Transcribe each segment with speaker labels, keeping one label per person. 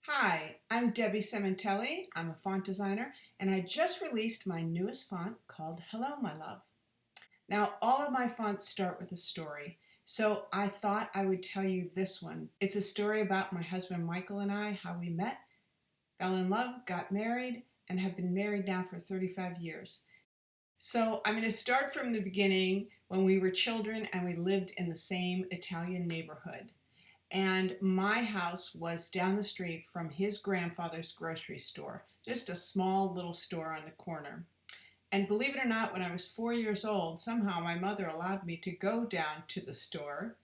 Speaker 1: Hi, I'm Debbie Sementelli. I'm a font designer, and I just released my newest font called Hello, My Love. Now, all of my fonts start with a story, so I thought I would tell you this one. It's a story about my husband Michael and I, how we met, fell in love, got married, and have been married now for 35 years. So I'm going to start from the beginning when we were children and we lived in the same Italian neighborhood. And my house was down the street from his grandfather's grocery store, just a small little store on the corner. And believe it or not, when I was 4 years old, somehow my mother allowed me to go down to the store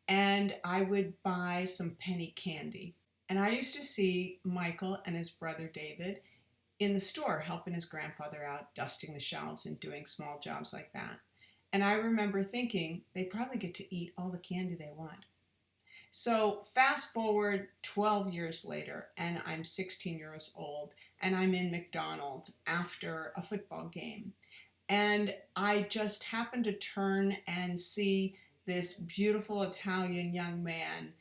Speaker 1: and I would buy some penny candy. And I used to see Michael and his brother David in the store helping his grandfather out, dusting the shelves and doing small jobs like that. And I remember thinking they probably get to eat all the candy they want. So fast forward 12 years later, and I'm 16 years old, and I'm in McDonald's after a football game. And I just happened to turn and see this beautiful Italian young man,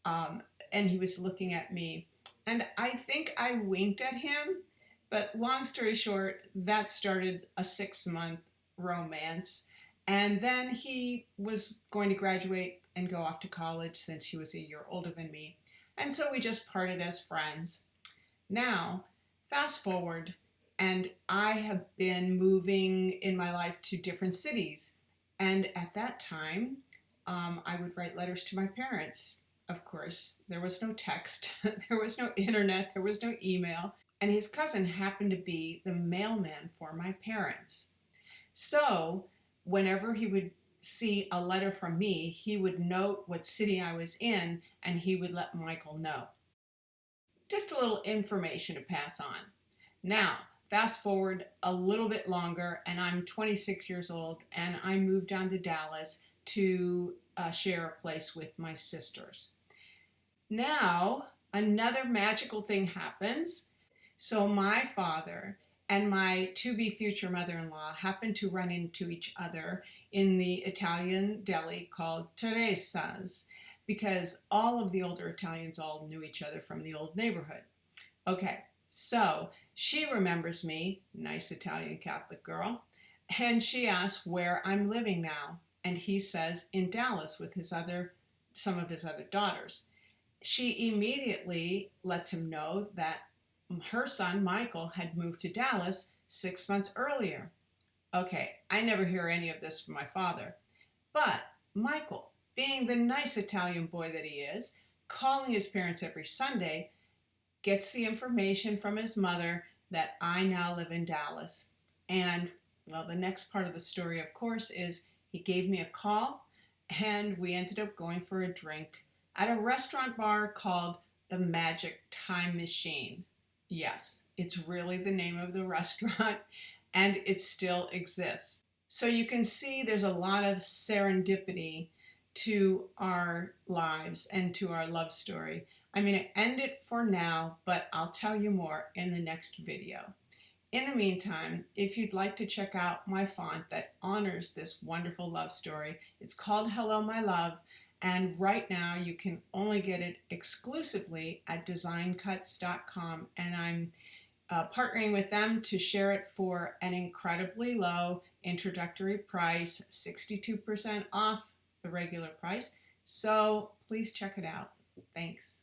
Speaker 1: and he was looking at me. And I think I winked at him, but long story short, that started a 6-month romance. And then he was going to graduate and go off to college since he was a year older than me. And so we just parted as friends. Now, fast forward, and I have been moving in my life to different cities. And at that time, I would write letters to my parents. Of course, there was no text, there was no internet, there was no email. And his cousin happened to be the mailman for my parents. So, whenever he would see a letter from me, he would note what city I was in and he would let Michael know. Just a little information to pass on. Now, fast forward a little bit longer, and I'm 26 years old, and I moved down to Dallas to share a place with my sisters. Now, another magical thing happens. So, my father and my to-be future mother-in-law happened to run into each other in the Italian deli called Teresa's because all of the older Italians all knew each other from the old neighborhood. Okay, so she remembers me, nice Italian Catholic girl, and she asks where I'm living now. And he says in Dallas with some of his other daughters. She immediately lets him know that her son Michael had moved to Dallas 6 months earlier. Okay, I never hear any of this from my father. But Michael, being the nice Italian boy that he is, calling his parents every Sunday, gets the information from his mother that I now live in Dallas. And, well, the next part of the story, of course, is he gave me a call and we ended up going for a drink at a restaurant bar called the Magic Time Machine. Yes, it's really the name of the restaurant and it still exists. So you can see there's a lot of serendipity to our lives and to our love story. I'm going to end it for now, but I'll tell you more in the next video. In the meantime, if you'd like to check out my font that honors this wonderful love story, it's called Hello, My Love, and right now you can only get it exclusively at designcuts.com, and I'm partnering with them to share it for an incredibly low introductory price, 62% off the regular price. So please check it out. Thanks.